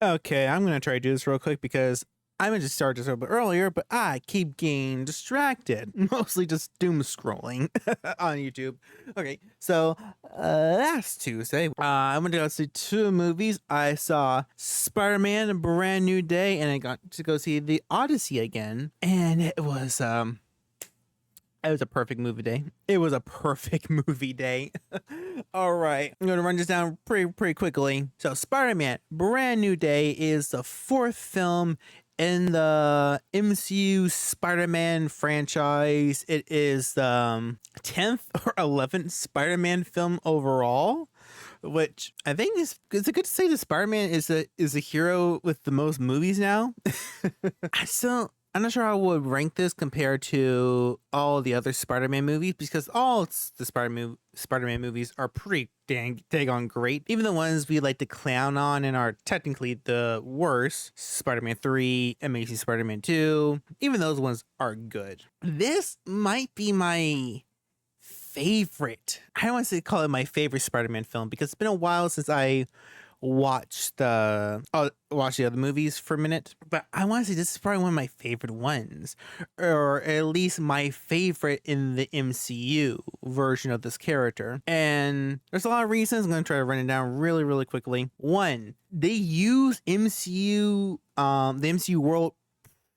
Okay, I'm gonna try to do this real quick because I meant to start this a little bit earlier, but I keep getting distracted. Mostly just doom scrolling on YouTube. Okay, so last Tuesday, I went to go see two movies. I saw Spider-Man: A Brand New Day, and I got to go see the Odyssey again, and it was a perfect movie day. It was a perfect movie day. All right, I'm gonna run this down pretty quickly. So, Spider-Man: Brand New Day is the fourth film in the MCU Spider-Man franchise. It is the 10th or 11th Spider-Man film overall, which I think is it good to say that Spider-Man is a hero with the most movies now? I'm not sure how I would rank this compared to all the other Spider-Man movies because the Spider-Man movies are pretty dang on great. Even the ones we like to clown on and are technically the worst, Spider-Man 3, Amazing Spider-Man 2, even those ones are good. This might be my favorite. I don't want to say call it my favorite Spider-Man film because it's been a while since I watch watch the other movies for a minute, but I want to say this is probably one of my favorite ones, or at least my favorite in the MCU version of this character. And there's a lot of reasons. I'm going to try to run it down really quickly. One, they use the MCU world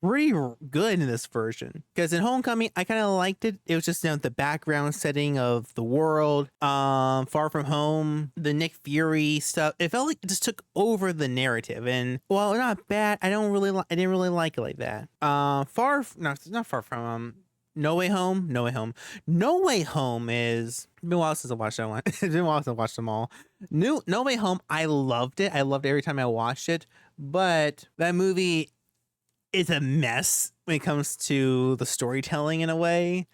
pretty good in this version because in Homecoming I kind of liked it. It was just the background setting of the world. Far From Home, the Nick Fury stuff, it felt like it just took over the narrative, and well, not bad. I didn't really like it like that. No, it's not Far From No Way Home. No Way Home is been a while since I watched that one. It's been a while since I watched them all. No Way Home, I loved it. I loved it every time I watched it, but that movie is a mess when it comes to the storytelling in a way.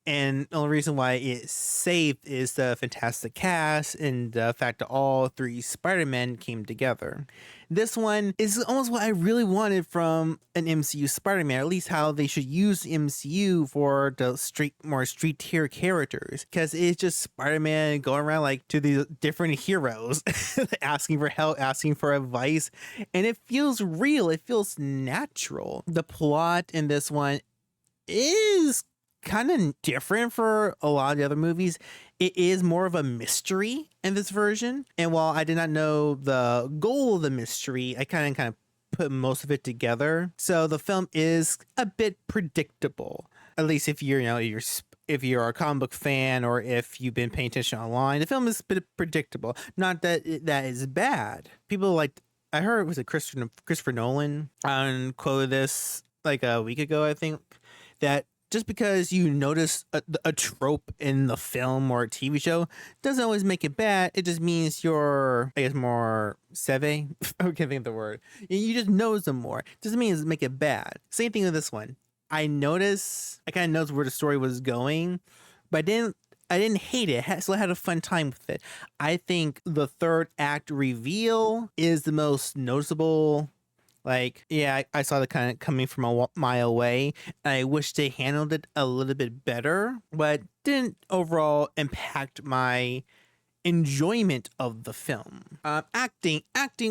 And the only reason why it's safe is the fantastic cast and the fact that all three Spider-Men came together. This one is almost what I really wanted from an MCU Spider-Man, or at least how they should use the MCU for the more street tier characters. Because it's just Spider-Man going around like to these different heroes, asking for help, asking for advice. And it feels real, it feels natural. The plot in this one is kind of different for a lot of the other movies. It is more of a mystery in this version, and while I did not know the goal of the mystery, I kind of put most of it together. So the film is a bit predictable, at least if if you're a comic book fan or if you've been paying attention online. The film is a bit predictable. Not that that is bad. People like, I heard it was a Christopher Nolan quoted this like a week ago, I think, that just because you notice a trope in the film or a TV show doesn't always make it bad. It just means you're, I guess, more savvy. I can't think of the word. You just notice them more. Doesn't mean it's make it bad. Same thing with this one. I kind of noticed where the story was going, but I didn't hate it. Still had a fun time with it. I think the third act reveal is the most noticeable. Like, yeah, I saw the kind of coming from a mile away. I wish they handled it a little bit better, but didn't overall impact my enjoyment of the film. Acting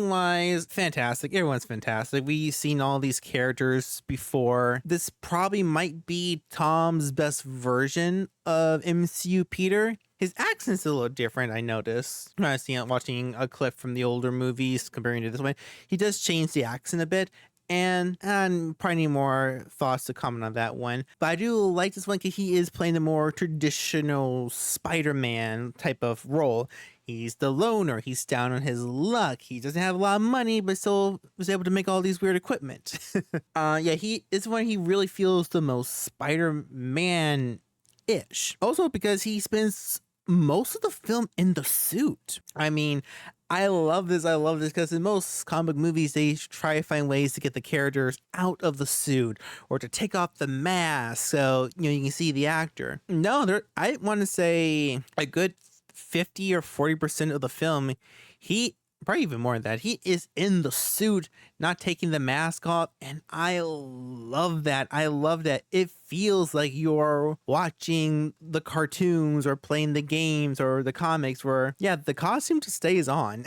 wise, fantastic. Everyone's fantastic. We've seen all these characters before. This probably might be Tom's best version of MCU Peter. His accent's a little different, I noticed. When I was watching a clip from the older movies comparing to this one, he does change the accent a bit. And probably need more thoughts to comment on that one. But I do like this one because he is playing a more traditional Spider-Man type of role. He's the loner. He's down on his luck. He doesn't have a lot of money, but still was able to make all these weird equipment. He is when he really feels the most Spider-Man-ish. Also because he spends most of the film in the suit. I mean, I love this because in most comic movies, they try to find ways to get the characters out of the suit or to take off the mask so you can see the actor. No, I want to say a good 50 or 40% of the film, he probably even more than that. He is in the suit, not taking the mask off, and I love that. I love that. It feels like you're watching the cartoons or playing the games or the comics where, yeah, the costume just stays on.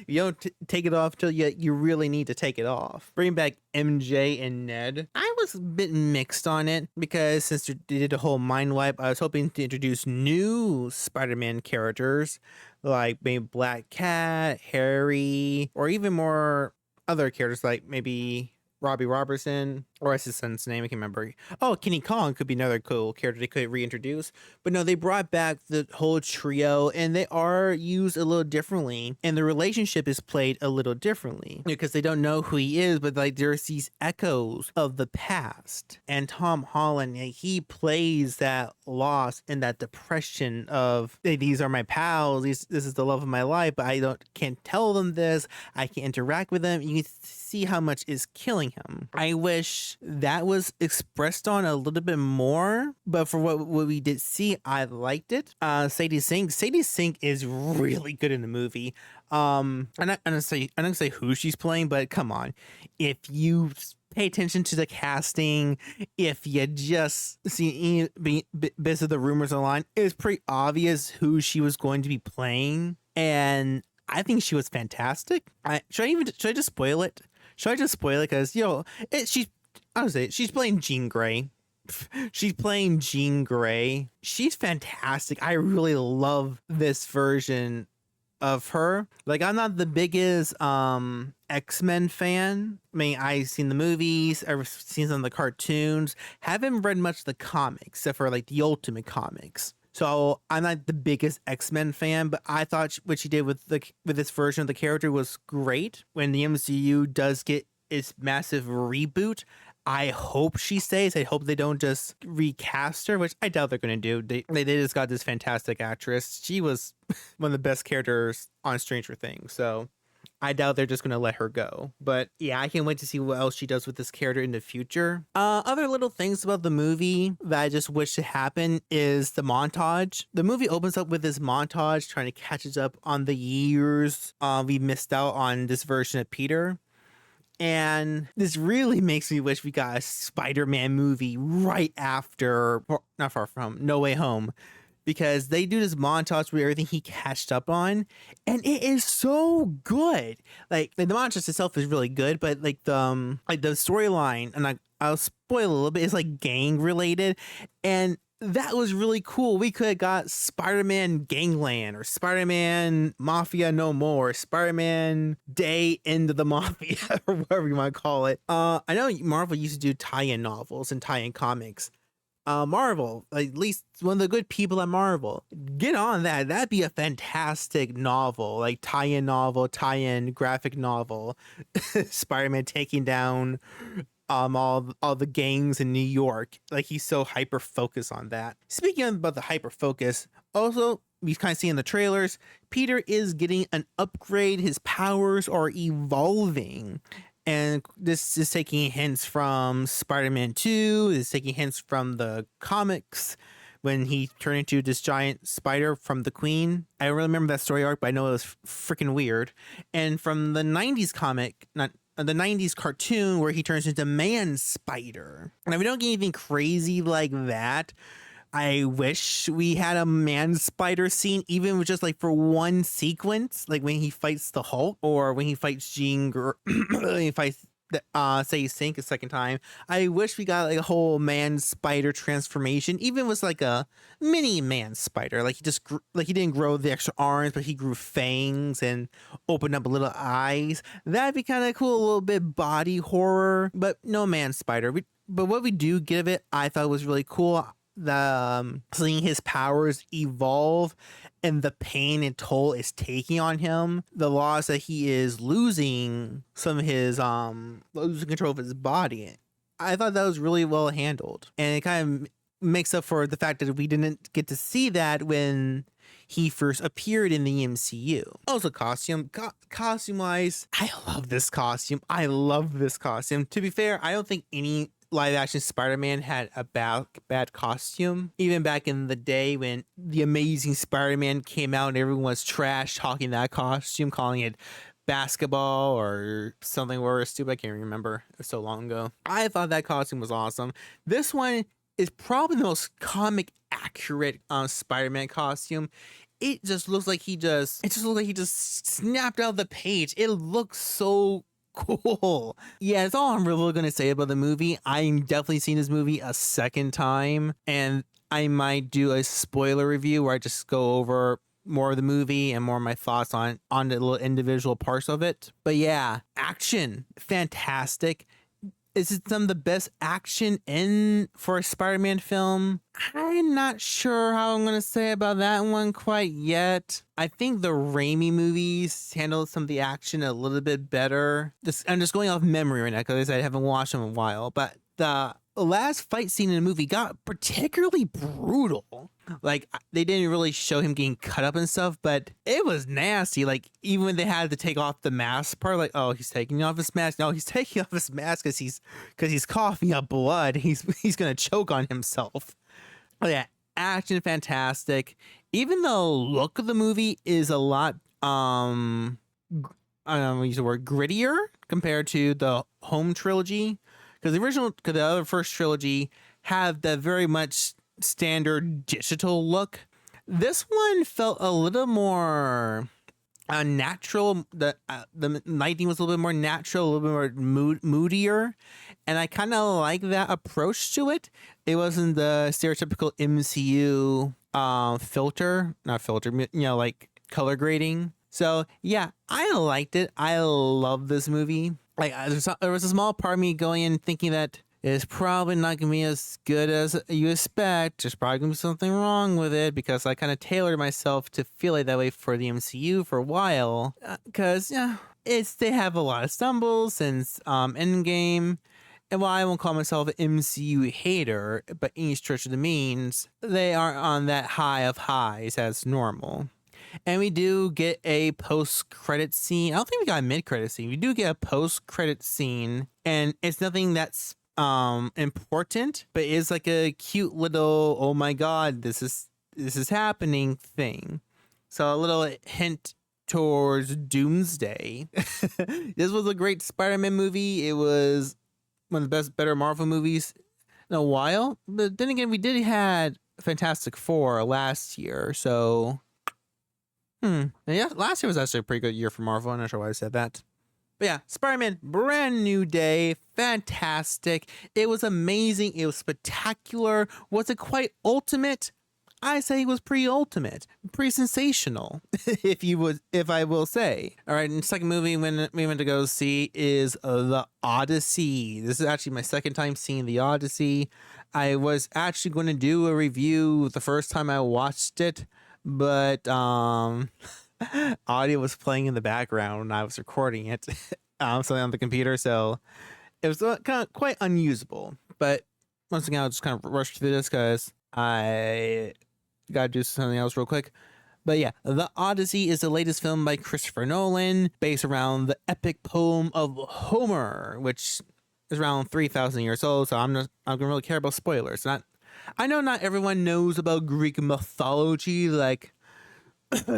You don't take it off till you really need to take it off. Bring back MJ and Ned. I was a bit mixed on it because since they did a whole mind wipe, I was hoping to introduce new Spider-Man characters like maybe Black Cat, Harry, or even more other characters like maybe Robbie Robertson, or what's his son's name? I can't remember. Oh, Kenny Kong could be another cool character they could reintroduce. But no, they brought back the whole trio, and they are used a little differently, and the relationship is played a little differently because they don't know who he is, but like there's these echoes of the past. And Tom Holland, he plays that loss and that depression of, hey, these are my pals, this is the love of my life, but I can't tell them this. I can't interact with them. You can see how much is killing him. I wish that was expressed on a little bit more, but for what we did see, I liked it. Sadie Sink is really good in the movie. I'm not gonna say who she's playing, but come on, if you pay attention to the casting, if you just see bits of the rumors online, it's pretty obvious who she was going to be playing, and I think she was fantastic. Should I just spoil it? Should I just spoil it? Because, she's playing Jean Grey. She's playing Jean Grey. She's fantastic. I really love this version of her. Like, I'm not the biggest X-Men fan. I mean, I've seen the movies, I've seen some of the cartoons, haven't read much of the comics, except for like the Ultimate Comics. So I'm not the biggest X-Men fan, but I thought what she did with this version of the character was great. When the MCU does get its massive reboot, I hope she stays. I hope they don't just recast her, which I doubt they're going to do. They just got this fantastic actress. She was one of the best characters on Stranger Things, so I doubt they're just going to let her go. But yeah, I can't wait to see what else she does with this character in the future. Other little things about the movie that I just wish to happen is the montage. The movie opens up with this montage trying to catch us up on the years we missed out on this version of Peter. And this really makes me wish we got a Spider-Man movie right after, not far from, No Way Home. Because they do this montage with everything he catched up on, and it is so good. Like the montage itself is really good, but like the storyline, and I'll spoil a little bit, it's like gang related, and that was really cool. We could have got Spider-Man Gangland or Spider-Man Mafia No More, Spider-Man Day Into the Mafia, or whatever you want to call it. I know Marvel used to do tie-in novels and tie-in comics. Marvel, at least one of the good people at Marvel, get on that. That'd be a fantastic novel, like tie-in graphic novel. Spider-Man taking down all the gangs in New York. Like, he's so hyper focused on that. Speaking about the hyper focus, also we kind of see in the trailers, Peter is getting an upgrade. His powers are evolving. And this is taking hints from Spider-Man 2. It's taking hints from the comics when he turned into this giant spider from the Queen. I don't really remember that story arc, but I know it was freaking weird. And from the 90s comic, not the 90s cartoon, where he turns into Man Spider. And we don't get anything crazy like that. I wish we had a Man Spider scene, even with just like for one sequence, like when he fights the Hulk or when he fights when he fights say Sink a second time. I wish we got like a whole Man Spider transformation, even was like a mini Man Spider. Like he didn't grow the extra arms, but he grew fangs and opened up little eyes. That'd be kind of cool, a little bit body horror, but no Man Spider. But what we do get of it, I thought was really cool. The seeing his powers evolve and the pain and toll is taking on him, the loss that he is losing some of his losing control of his body. I thought that was really well handled, and it kind of makes up for the fact that we didn't get to see that when he first appeared in the MCU. Also, costume wise, I love this costume. To be fair, I don't think any live action Spider-Man had a bad costume. Even back in the day when the Amazing Spider-Man came out and everyone was trash talking that costume, calling it basketball or something worse. Stupid, I can't remember. It was so long ago. I thought that costume was awesome. This one is probably the most comic accurate Spider-Man costume. It just looks like he just snapped out of the page. It looks so cool. Yeah, that's all I'm really gonna say about the movie. I'm definitely seeing this movie a second time, and I might do a spoiler review where I just go over more of the movie and more of my thoughts on the little individual parts of it. But yeah, action, fantastic. Is it some of the best action for a Spider-Man film? I'm not sure how I'm going to say about that one quite yet. I think the Raimi movies handled some of the action a little bit better. I'm just going off memory right now because I haven't watched them in a while. But the last fight scene in the movie got particularly brutal. Like, they didn't really show him getting cut up and stuff, but it was nasty. Like, even when they had to take off the mask part, like, oh, he's taking off his mask. No, he's taking off his mask because he's coughing up blood. He's gonna choke on himself. Oh yeah, action fantastic. Even the look of the movie is a lot I don't know, use the word grittier compared to the Home trilogy. Because the other first trilogy have that very much standard digital look. This one felt a little more natural. The lighting was a little bit more natural, a little bit more moodier, and I kind of like that approach to it. It wasn't the stereotypical MCU like color grading. So yeah, I liked it. I love this movie. Like, there was a small part of me going in thinking that it's probably not going to be as good as you expect. There's probably going to be something wrong with it because I kind of tailored myself to feel like that way for the MCU for a while. Because, they have a lot of stumbles since Endgame. And while I won't call myself an MCU hater, but any stretch of the means, they aren't on that high of highs as normal. And we do get a post-credit scene. I don't think we got a mid-credit scene. We do get a post-credit scene, and it's nothing that's important, but it's like a cute little, oh my god, this is happening thing. So a little hint towards Doomsday. This was a great Spider-Man movie. It was one of the better Marvel movies in a while. But then again, we did had Fantastic Four last year, so yeah, last year was actually a pretty good year for Marvel. I'm not sure why I said that. But yeah, Spider-Man, brand new day, fantastic. It was amazing. It was spectacular. Was it quite ultimate? I say it was pretty ultimate, pretty sensational, if I will say. All right, and the second movie we went to go see is the Oddysee. This is actually my second time seeing the Oddysee. I was actually going to do a review the first time I watched it, but audio was playing in the background when I was recording it, something on the computer, so it was kind of quite unusable. But once again, I'll just kind of rush through this because I gotta do something else real quick. But yeah, The Oddysee is the latest film by Christopher Nolan, based around the epic poem of Homer, which is around 3,000 years old. So I'm not gonna really care about spoilers. I know not everyone knows about Greek mythology like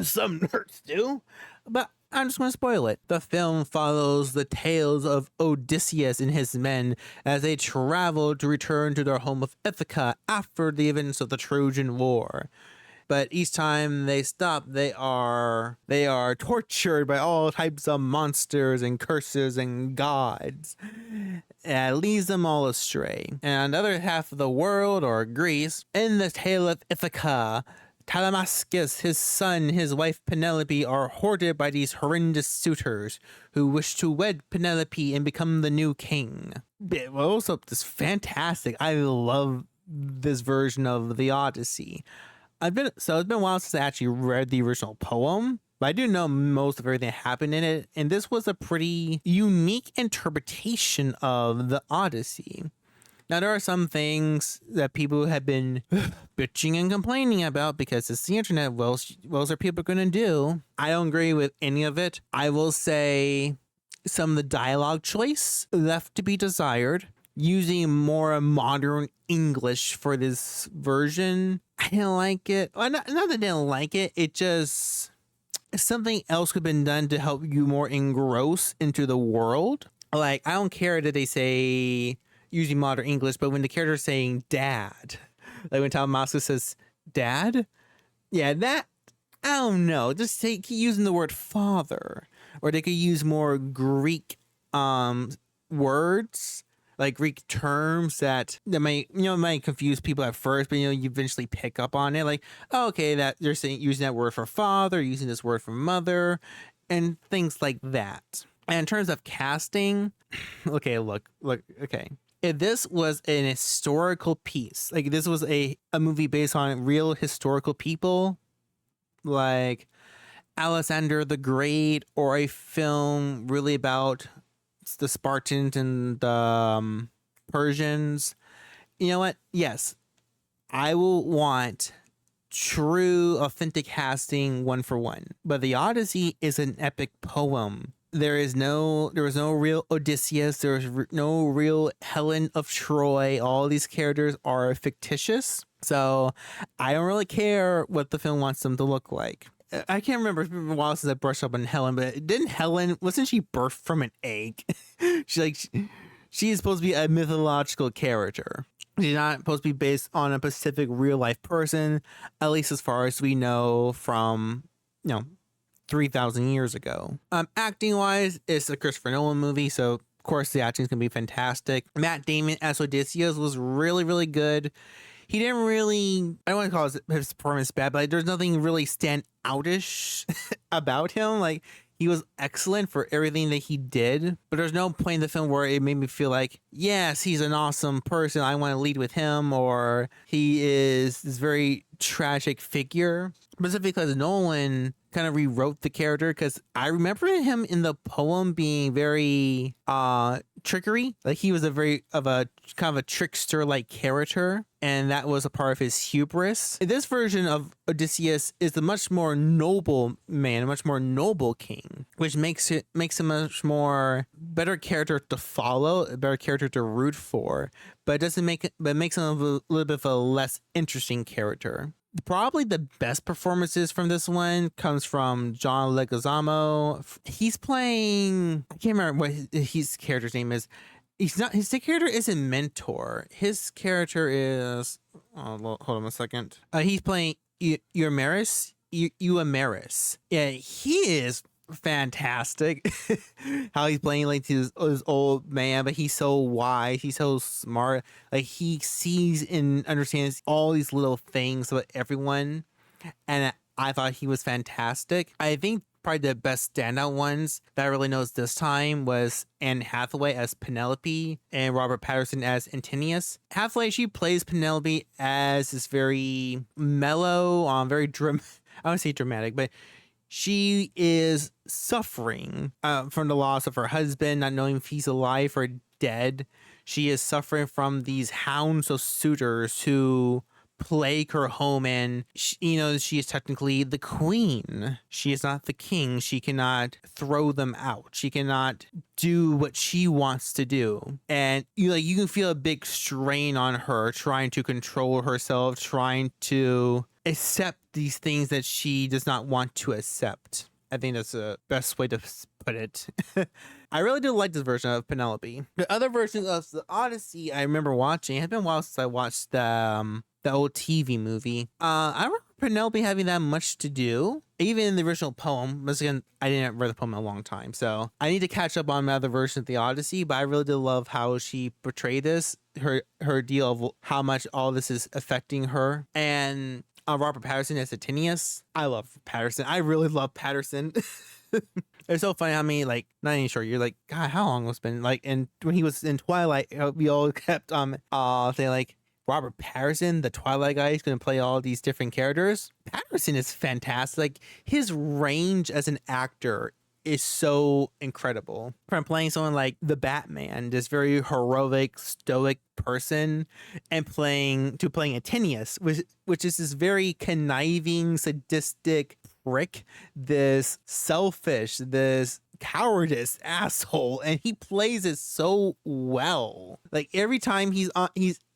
some nerds do, but I'm just going to spoil it. The film follows the tales of Odysseus and his men as they travel to return to their home of Ithaca after the events of the Trojan War. But each time they stop, they are tortured by all types of monsters and curses and gods. And it leads them all astray. And the other half of the world, or Greece, in the tale of Ithaca, Telemachus, his son, his wife Penelope are hoarded by these horrendous suitors who wish to wed Penelope and become the new king. But also, it's fantastic. I love this version of the Oddysee. It's been a while since I actually read the original poem, but I do know most of everything that happened in it, and this was a pretty unique interpretation of the Oddysee. Now, there are some things that people have been bitching and complaining about because it's the internet. What else are people going to do? I don't agree with any of it. I will say some of the dialogue choice left to be desired. using more modern English for this version. I didn't like it. Well, not that I didn't like it. It just something else could have been done to help you more engross into the world. Like, I don't care that they say using modern English, but when the character's saying dad, like when Tom Moscow says dad, yeah, that, I don't know. Just keep using the word father, or they could use more Greek words, like Greek terms that might confuse people at first, but you eventually pick up on it. Like, oh, okay, that they're saying using that word for father, using this word for mother, and things like that. And in terms of casting, okay, look, okay. If this was an historical piece, like this was a movie based on real historical people, like Alexander the Great, or a film really about the Spartans and the Persians, you know what? Yes, I will want true, authentic casting one for one. But the Odyssey is an epic poem. There was no real Odysseus. There was no real Helen of Troy. All these characters are fictitious. So I don't really care what the film wants them to look like. I can't remember. It's been a while since I brushed up on Helen, but wasn't she birthed from an egg? She is supposed to be a mythological character. She's not supposed to be based on a specific real life person, at least as far as we know from, 3,000 years ago. Acting wise, it's a Christopher Nolan movie, so of course the acting is going to be fantastic. Matt Damon as Odysseus was really, really good. He didn't really, I don't want to call his performance bad, but there's nothing really stand outish about him. Like, he was excellent for everything that he did, but there's no point in the film where it made me feel like, yes, he's an awesome person, I want to lead with him, or he is this very tragic figure. Specifically because Nolan kind of rewrote the character, because I remember him in the poem being very trickery. Like, he was kind of a trickster like character, and that was a part of his hubris. This version of Odysseus is a much more noble man, a much more noble king, which makes him a much more better character to follow, a better character to root for, but it makes him a little bit of a less interesting character. Probably the best performances from this one comes from John Leguizamo. He's playing, I can't remember what his character's name is. His character isn't Mentor. His character is, hold on a second. He's playing Eumaris. Yeah, he is fantastic. How he's playing like his old man, but he's so wise, he's so smart. Like, he sees and understands all these little things about everyone, and I thought he was fantastic. I think probably the best standout ones that I really noticed this time was Anne Hathaway as Penelope and Robert Pattinson as Antinous. Hathaway, she plays Penelope as this very mellow, very I don't say dramatic, but she is suffering from the loss of her husband, not knowing if he's alive or dead. She is suffering from these hounds of suitors who plague her home, and she is technically the queen. She is not the king. She cannot throw them out. She cannot do what she wants to do. And you can feel a big strain on her trying to control herself, trying to accept these things that she does not want to accept. I think that's the best way to put it. I really do like this version of Penelope. The other versions of the Odyssey I remember watching, it had been a while since I watched the old TV movie. I remember Penelope having that much to do. Even in the original poem, once again, I didn't read the poem in a long time, so I need to catch up on my other version of the Odyssey, but I really did love how she portrayed this, her deal of how much all this is affecting her. And Robert Pattinson as Antinous. I love Patterson. I really love Patterson. It's so funny how many, like, not even sure, you're like, God, how long it's been? Like, and when he was in Twilight, we all kept saying, like, Robert Pattinson, the Twilight guy, is going to play all these different characters. Patterson is fantastic. Like, his range as an actor is so incredible. From playing someone like the Batman, this very heroic, stoic person, and playing Antinous, which is this very conniving, sadistic prick, this selfish, this cowardice asshole, and he plays it so well. Like every time he's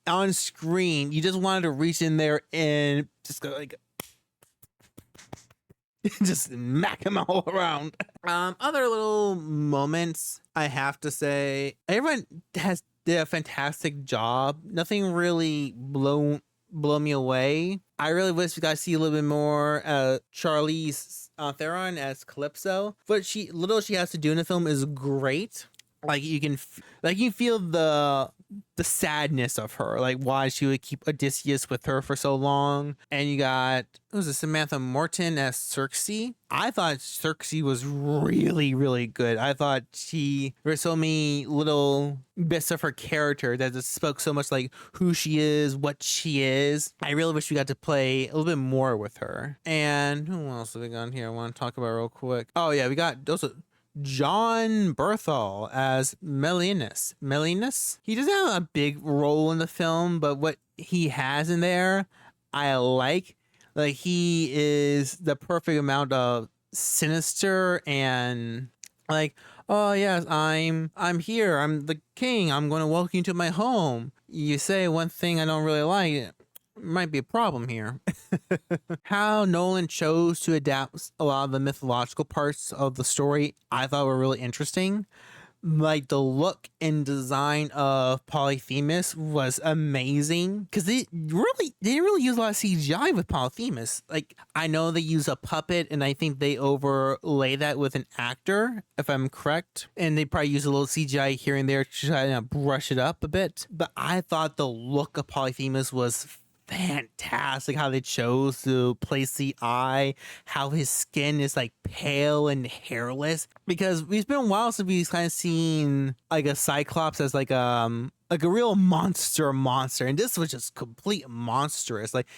on screen, you just wanted to reach in there and just go like just smack him all around. Other little moments, I have to say, everyone did a fantastic job. Nothing really blow me away. I really wish we got to see a little bit more Charlize Theron as Calypso. But she has to do in the film is great. Like you can feel the sadness of her, like why she would keep Odysseus with her for so long. And you got, was it Samantha Morton as Circe? I thought Circe was really, really good. I thought there were so many little bits of her character that just spoke so much like who she is, what she is. I really wish we got to play a little bit more with her. And who else have we got here I want to talk about real quick? Oh yeah, we got those John Berthal as Melinus. He doesn't have a big role in the film, but what he has in there, I like. Like he is the perfect amount of sinister and like, oh yes, I'm here. I'm the king. I'm going to welcome you to my home. You say one thing I don't really like. Might be a problem here. How Nolan chose to adapt a lot of the mythological parts of the story, I thought were really interesting. Like the look and design of Polyphemus was amazing because they didn't really use a lot of CGI with Polyphemus. Like I know they use a puppet and I think they overlay that with an actor, if I'm correct, and they probably use a little CGI here and there to try to brush it up a bit. But I thought the look of Polyphemus was fantastic. How they chose to place the eye, how his skin is like pale and hairless, because it's been a while since we've kind of seen like a Cyclops as like a real monster, and this was just complete monstrous. Like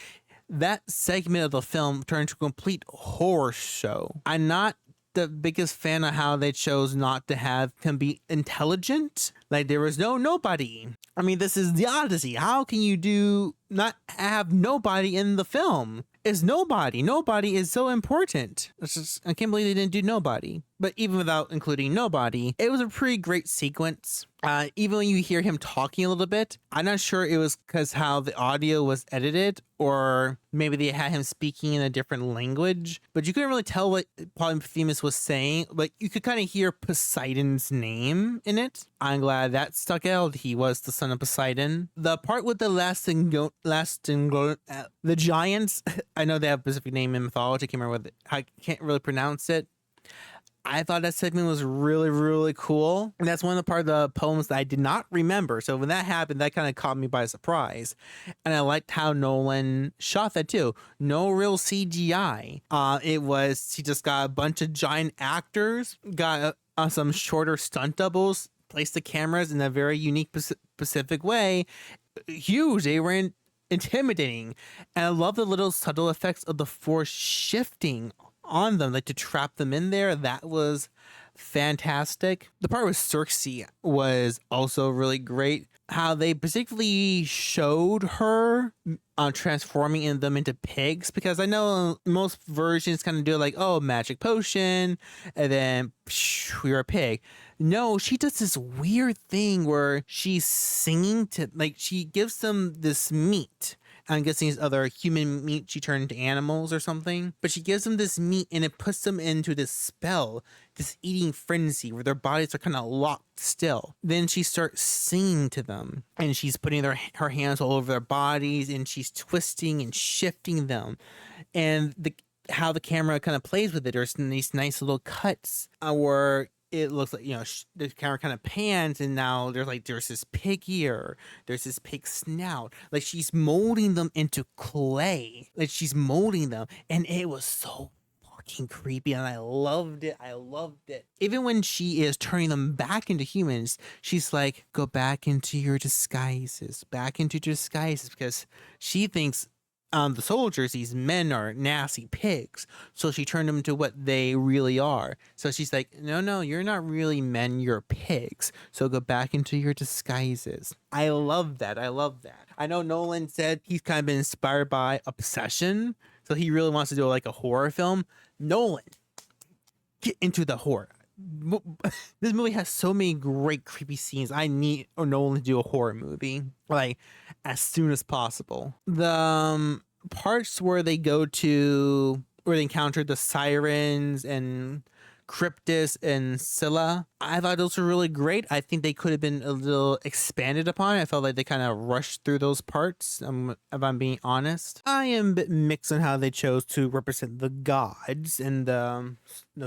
that segment of the film turned into a complete horror show. I'm not the biggest fan of how they chose not to have him be intelligent. Like there was nobody. I mean, this is the Odyssey. How can you not have nobody in the film? It's nobody. Nobody is so important. I can't believe they didn't do nobody. But even without including nobody, it was a pretty great sequence. Even when you hear him talking a little bit, I'm not sure it was because how the audio was edited, or maybe they had him speaking in a different language, but you couldn't really tell what Polyphemus was saying, but you could kind of hear Poseidon's name in it. I'm glad that stuck out. He was the son of Poseidon. The part with the the giants, I know they have a specific name in mythology. I can't really pronounce it. I thought that segment was really, really cool. And that's one of the part of the poems that I did not remember. So when that happened, that kind of caught me by surprise. And I liked how Nolan shot that too. No real CGI. He just got a bunch of giant actors, got some shorter stunt doubles, placed the cameras in a very unique specific way. Huge. They were intimidating. And I love the little subtle effects of the force shifting on them, like to trap them in there. That was fantastic. The part with Circe was also really great. How they particularly showed her transforming them into pigs, because I know most versions kind of do like, oh, magic potion, and then you're a pig. No, she does this weird thing where she's singing to, like, she gives them this meat. I'm guessing it's other human meat she turned into animals or something. But she gives them this meat and it puts them into this spell, this eating frenzy where their bodies are kind of locked still. Then she starts singing to them and she's putting her hands all over their bodies and she's twisting and shifting them. And how the camera kind of plays with it, there's these nice little cuts where it looks like, the camera kind of pans and now there's this pig ear, there's this pig snout. Like she's molding them into clay. Like she's molding them. And it was so fucking creepy and I loved it. Even when she is turning them back into humans, she's like, go back into your disguises, because she thinks the soldiers, these men, are nasty pigs. So she turned them into what they really are. So she's like, no, you're not really men, you're pigs. So go back into your disguises. I love that. I know Nolan said he's kind of been inspired by Obsession. So he really wants to do like a horror film. Nolan, get into the horror. this movie has so many great creepy scenes. I need Nolan to do a horror movie like as soon as possible. The parts where they go to where they encounter the sirens and Cryptus and Scylla, I thought those were really great. I think they could have been a little expanded upon. I felt like they kind of rushed through those parts, if I'm being honest. I am a bit mixed on how they chose to represent the gods in the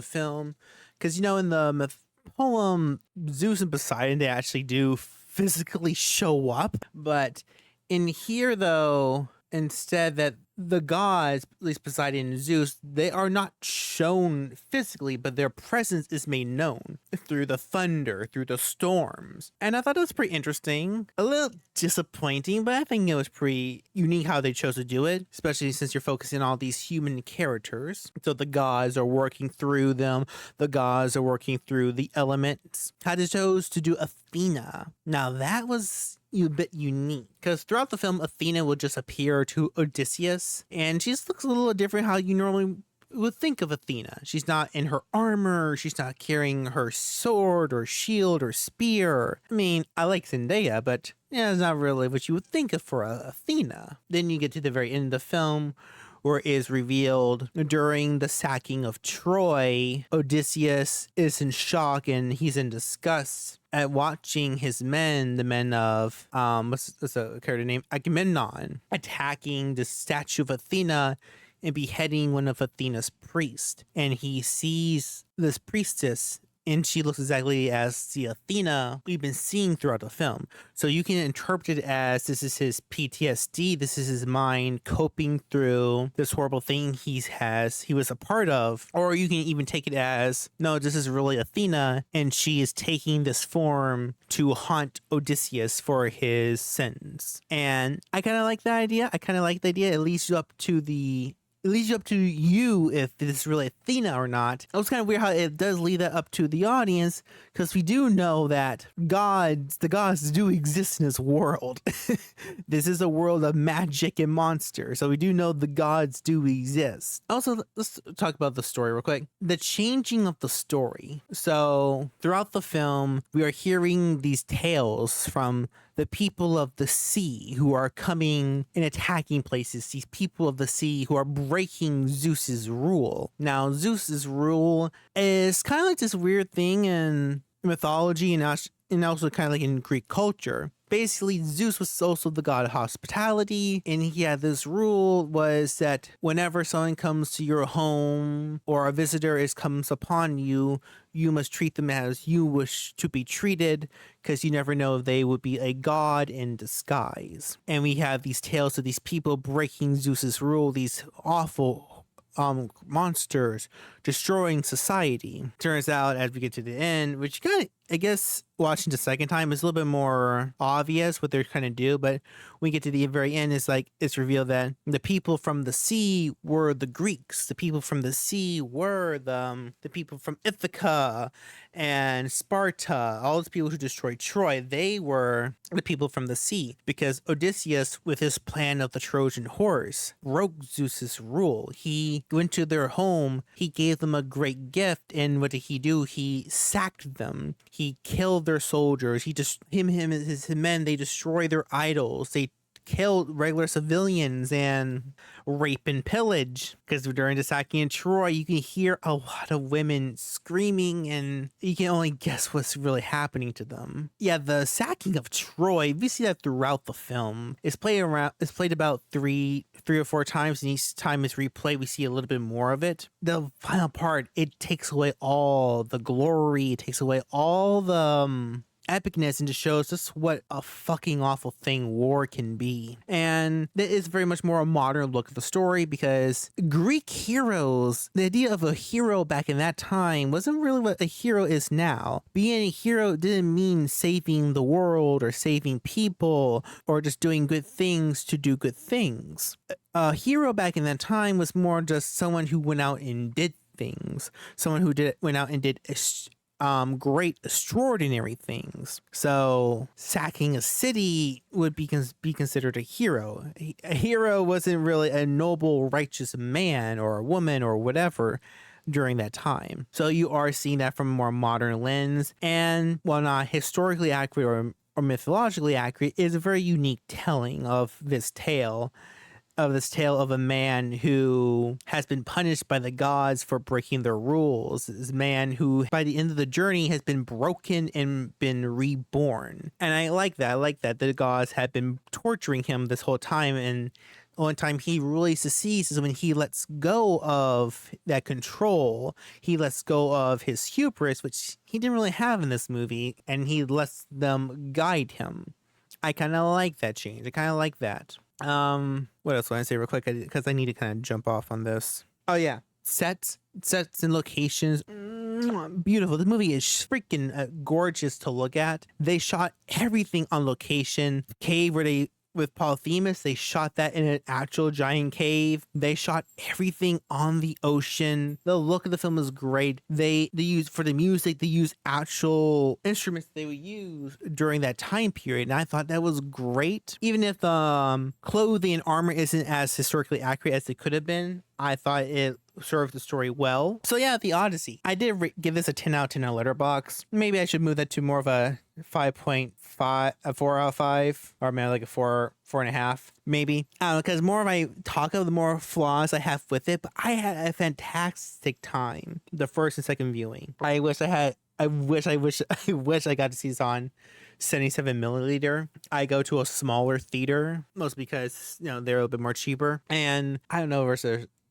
film. Because, in the poem, Zeus and Poseidon, they actually do physically show up. But in here, though, instead that the gods, at least Poseidon and Zeus, they are not shown physically, but their presence is made known through the thunder, through the storms. And I thought it was pretty interesting. A little disappointing, but I think it was pretty unique how they chose to do it, especially since you're focusing on all these human characters. So the gods are working through them, the gods are working through the elements. How they chose to do Athena. Now that was a bit unique because throughout the film, Athena will just appear to Odysseus, and she just looks a little different how you normally would think of Athena. She's not in her armor, she's not carrying her sword or shield or spear. I mean, I like Zendaya, but yeah, it's not really what you would think of for Athena. Then you get to the very end of the film where it is revealed during the sacking of Troy, Odysseus is in shock and he's in disgust at watching his men, the men of, what's the character name? Agamemnon, attacking the statue of Athena and beheading one of Athena's priests. And he sees this priestess and she looks exactly as the Athena we've been seeing throughout the film. So you can interpret it as this is his PTSD, this is his mind coping through this horrible thing he was a part of. Or you can even take it as, no, this is really Athena, and she is taking this form to haunt Odysseus for his sins. And I kind of like that idea. It leads you up to you if this is really Athena or not. It was kind of weird how it does leave that up to the audience, because we do know that the gods do exist in this world. This is a world of magic and monsters, so we do know the gods do exist. Also, let's talk about the story real quick. The changing of the story. So throughout the film, we are hearing these tales from the people of the sea who are coming and attacking places, these people of the sea who are breaking Zeus's rule. Now, Zeus's rule is kind of like this weird thing in mythology and also kind of like in Greek culture. Basically, Zeus was also the god of hospitality, and he had this rule was that whenever someone comes to your home or a visitor comes upon you, you must treat them as you wish to be treated, because you never know if they would be a god in disguise. And we have these tales of these people breaking Zeus's rule, these awful monsters destroying society. Turns out, as we get to the end, which kind of, I guess, watching the second time is a little bit more obvious what they're trying to do, but when we get to the very end, it's revealed that the people from the sea were the Greeks. The people from the sea were the people from Ithaca and Sparta, all those people who destroyed Troy. They were the people from the sea, because Odysseus, with his plan of the Trojan horse, broke Zeus's rule. He went to their home, he gave them a great gift, and what did he do? He sacked them. He killed their soldiers. Him and his men, they destroyed their idols. They killed regular civilians and rape and pillage. Because during the sacking of Troy, you can hear a lot of women screaming, and you can only guess what's really happening to them. Yeah, the sacking of Troy, we see that throughout the film. It's played about three or four times, and each time it's replayed, we see a little bit more of it. The final part, it takes away all the glory, it takes away all the epicness, and just shows just what a fucking awful thing war can be. And it is very much more a modern look at the story, because Greek heroes, the idea of a hero back in that time wasn't really what a hero is now. Being a hero didn't mean saving the world or saving people or just doing good things to do good things. A hero back in that time was more just someone who went out and did things, someone who went out and did great, extraordinary things. So sacking a city would be considered a hero. A hero wasn't really a noble, righteous man or a woman or whatever. during that time. So you are seeing that from a more modern lens, and while not historically accurate or mythologically accurate, is a very unique telling of this tale. Of this tale of a man who has been punished by the gods for breaking their rules. This man who, by the end of the journey, has been broken and been reborn. And I like that. I like that the gods have been torturing him this whole time, and the only time he really succeeds is when he lets go of that control. He lets go of his hubris, which he didn't really have in this movie, and he lets them guide him. I kind of like that change. I kind of like that. What else want I say real quick? Because I need to kind of jump off on this. Oh yeah, sets and locations. Beautiful. The movie is freaking gorgeous to look at. They shot everything on location. Cave where they with Polyphemus, they shot that in an actual giant cave. They shot everything on the ocean. The look of the film is great. They use for the music, they use actual instruments they would use during that time period, and I thought that was great. Even if the clothing and armor isn't as historically accurate as it could have been, I thought it served the story well. So yeah, the Oddysee. I did give this a 10 out of 10 on Letterboxd. Maybe I should move that to more of a 5.5, a 4 out of 5, or maybe like a 4.5, maybe. I don't know, because more of I talk of the more flaws I have with it, but I had a fantastic time the first and second viewing. I wish I got to see this on 77 milliliter. I go to a smaller theater, mostly because, you know, they're a little bit more cheaper. And I don't know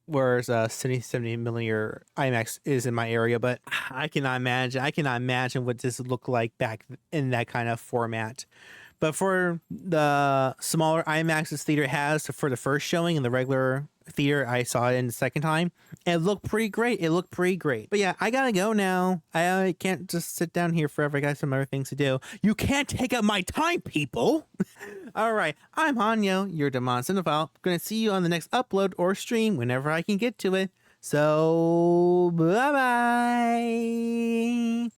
where's 70 millimeter IMAX is in my area, but I cannot imagine what this would look like back in that kind of format. But for the smaller IMAX this theater has for the first showing and the regular theater I saw it in the second time, it looked pretty great. But yeah, I gotta go now. I can't just sit down here forever. I got some other things to do. You can't take up my time, people. All right, I'm Hanyo, your Demon Cinephile. Gonna see you on the next upload or stream whenever I can get to it. So, bye-bye.